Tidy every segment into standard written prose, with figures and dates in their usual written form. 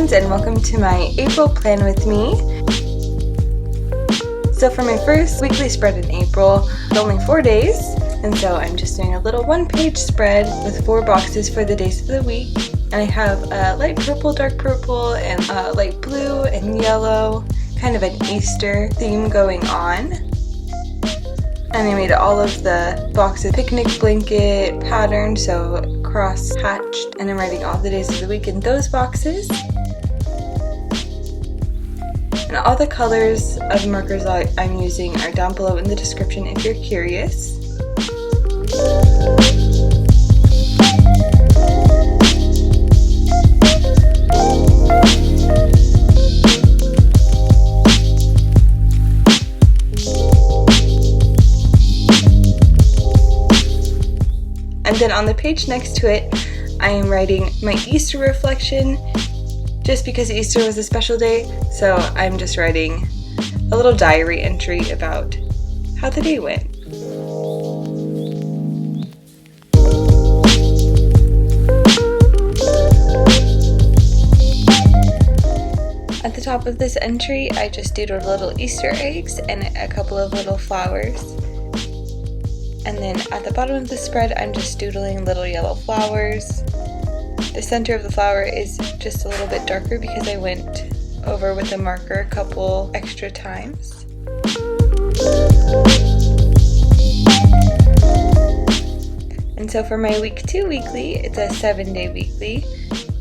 friends, and welcome to my April plan with me. So for my first weekly spread in April, it's only 4 days, and so I'm just doing a little one-page spread with 4 boxes for the days of the week. And I have a light purple, dark purple, and light blue and yellow, kind of an Easter theme going on. And I made all of the boxes picnic blanket pattern, so cross-hatched, and I'm writing all the days of the week in those boxes. And all the colors of markers I'm using are down below in the description if you're curious. And then on the page next to it, I am writing my Easter reflection, just because Easter was a special day, so I'm just writing a little diary entry about how the day went. At the top of this entry, I just doodled little Easter eggs and a couple of little flowers. And then at the bottom of the spread, I'm just doodling little yellow flowers. The center of the flower is just a little bit darker because I went over with a marker a couple extra times. And so for my week 2 weekly, it's a 7-day weekly.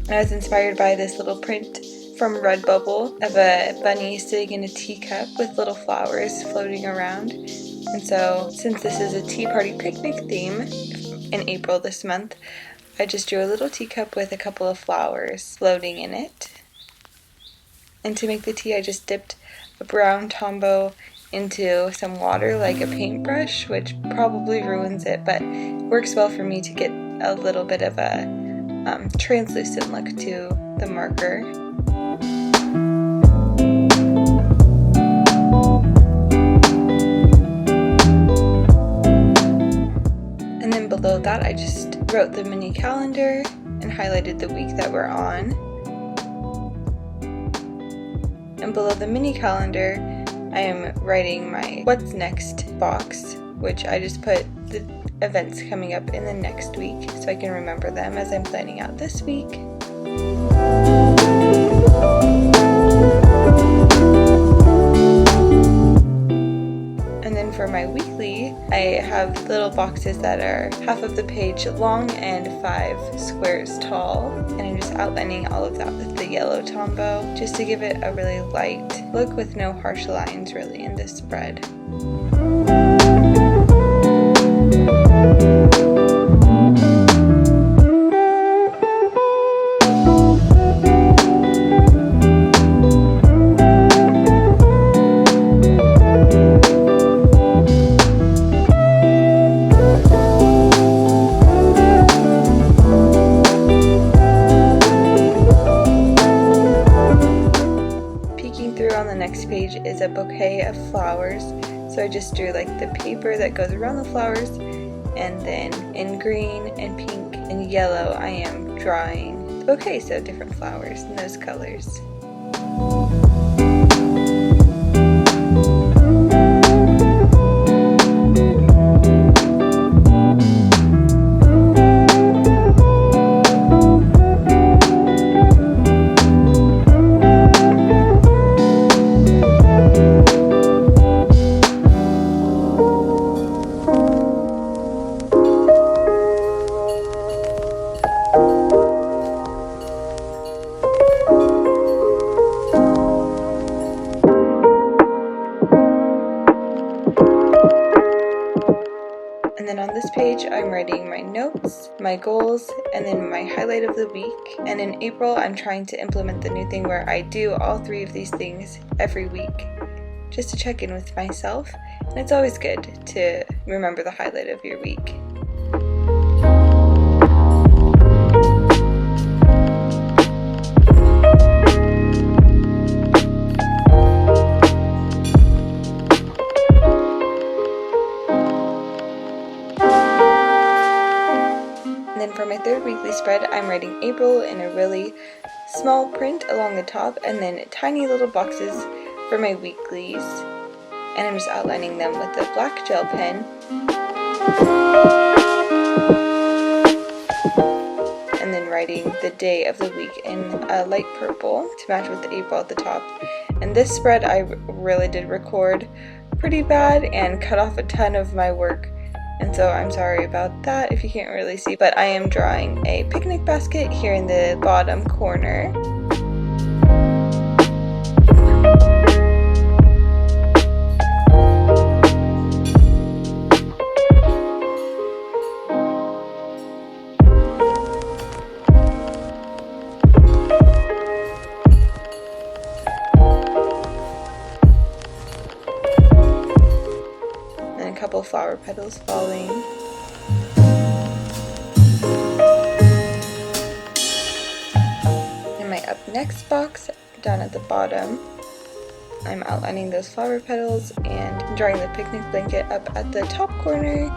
And I was inspired by this little print from Redbubble of a bunny sitting in a teacup with little flowers floating around. And so, since this is a tea party picnic theme in April this month, I just drew a little teacup with a couple of flowers floating in it. And to make the tea, I just dipped a brown tombow into some water like a paintbrush, which probably ruins it, but works well for me to get a little bit of a translucent look to the marker. Below that, I just wrote the mini calendar and highlighted the week that we're on. And below the mini calendar, I am writing my what's next box, which I just put the events coming up in the next week so I can remember them as I'm planning out this week. For my weekly, I have little boxes that are half of the page long and 5 squares tall, and I'm just outlining all of that with the yellow tombow just to give it a really light look with no harsh lines really in this spread. Page is a bouquet of flowers, so I just drew like the paper that goes around the flowers, and then in green and pink and yellow I am drawing the bouquet, so different flowers in those colors. And then on this page, I'm writing my notes, my goals, and then my highlight of the week. And in April, I'm trying to implement the new thing where I do all 3 of these things every week, just to check in with myself. And it's always good to remember the highlight of your week. And then for my third weekly spread, I'm writing April in a really small print along the top, and then tiny little boxes for my weeklies. And I'm just outlining them with a black gel pen. And then writing the day of the week in a light purple to match with the April at the top. And this spread I really did record pretty bad and cut off a ton of my work. And so I'm sorry about that if you can't really see, but I am drawing a picnic basket here in the bottom corner. And a couple flower petals falling. In my up next box, down at the bottom, I'm outlining those flower petals and drawing the picnic blanket up at the top corner.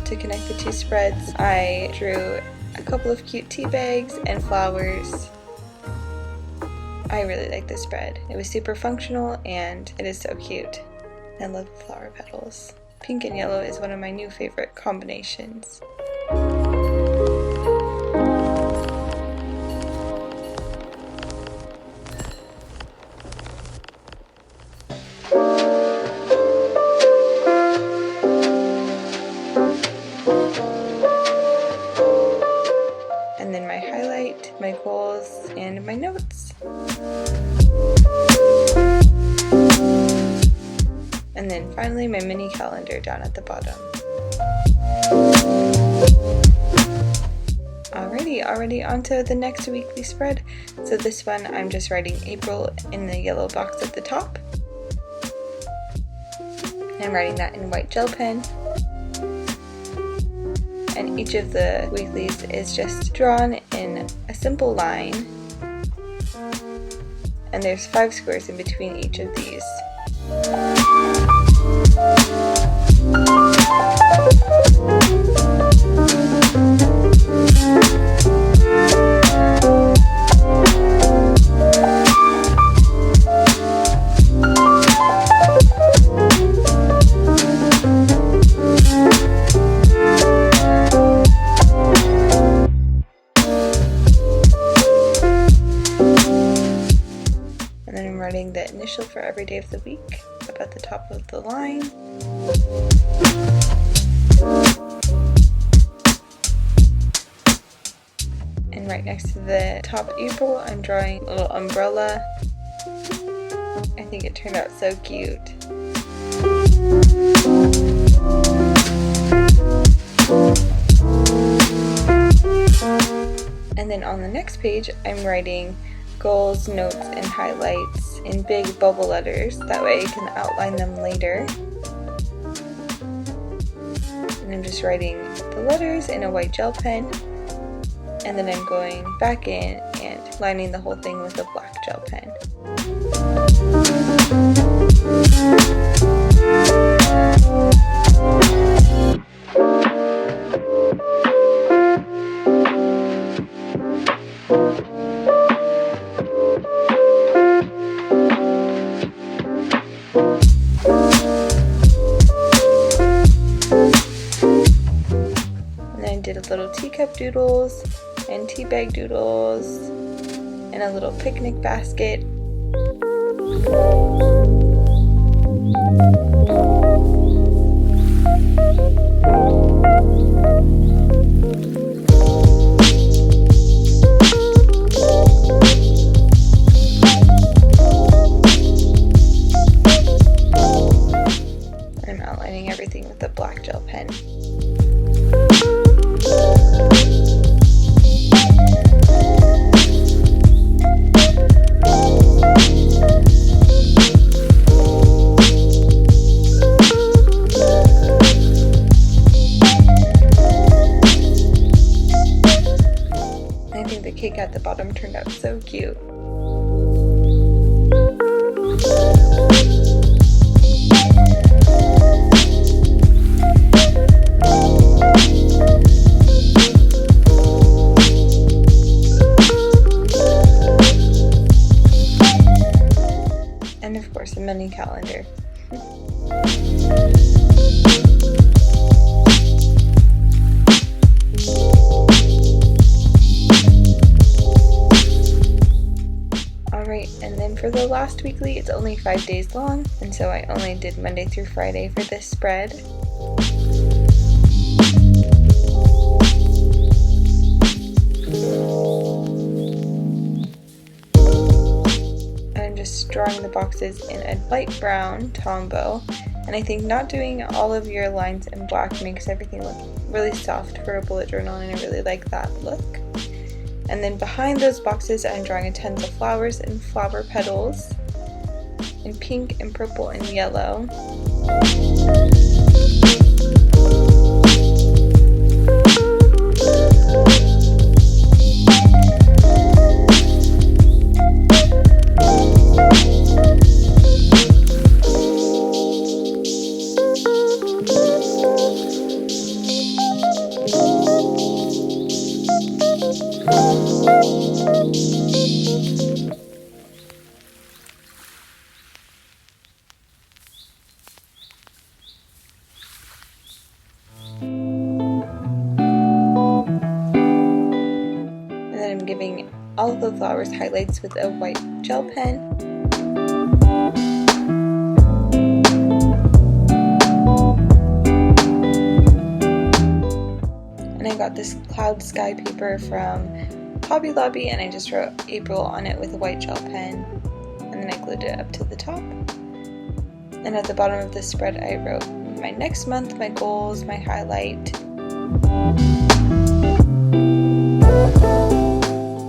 To connect the two spreads, I drew a couple of cute tea bags and flowers. I really like this spread. It was super functional and it is so cute. I love the flower petals. Pink and yellow is one of my new favorite combinations. And then my highlight, my goals, and my notes. And then finally my mini calendar down at the bottom. Already onto the next weekly spread. So this one I'm just writing April in the yellow box at the top. And I'm writing that in white gel pen. And each of the weeklies is just drawn in a simple line. And there's 5 squares in between each of these. Writing the initial for every day of the week up at the top of the line. And right next to the top April, I'm drawing a little umbrella. I think it turned out so cute. And then on the next page, I'm writing goals, notes, and highlights in big bubble letters. That way I can outline them later. And I'm just writing the letters in a white gel pen. And then I'm going back in and lining the whole thing with a black gel pen. Did little teacup doodles and tea bag doodles and a little picnic basket. I'm outlining everything with a black gel pen. think the cake at the bottom turned out so cute. And of course a mini calendar. Alright, and then for the last weekly, it's only 5 days long, and so I only did Monday through Friday for this spread. I'm just drawing the boxes in a light brown tombow, and I think not doing all of your lines in black makes everything look really soft for a bullet journal, and I really like that look. And then behind those boxes I'm drawing tons of flowers and flower petals in pink and purple and yellow. I'm giving all of the flowers highlights with a white gel pen. And I got this cloud sky paper from Hobby Lobby, and I just wrote April on it with a white gel pen, and then I glued it up to the top. And at the bottom of the spread I wrote my next month, my goals, my highlight.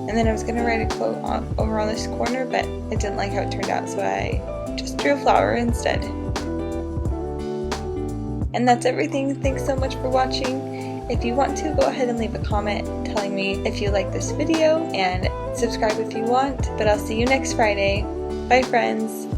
And then I was going to write a quote over on this corner, but I didn't like how it turned out, so I just drew a flower instead. And that's everything. Thanks so much for watching. If you want to, go ahead and leave a comment telling me if you like this video, and subscribe if you want. But I'll see you next Friday. Bye friends!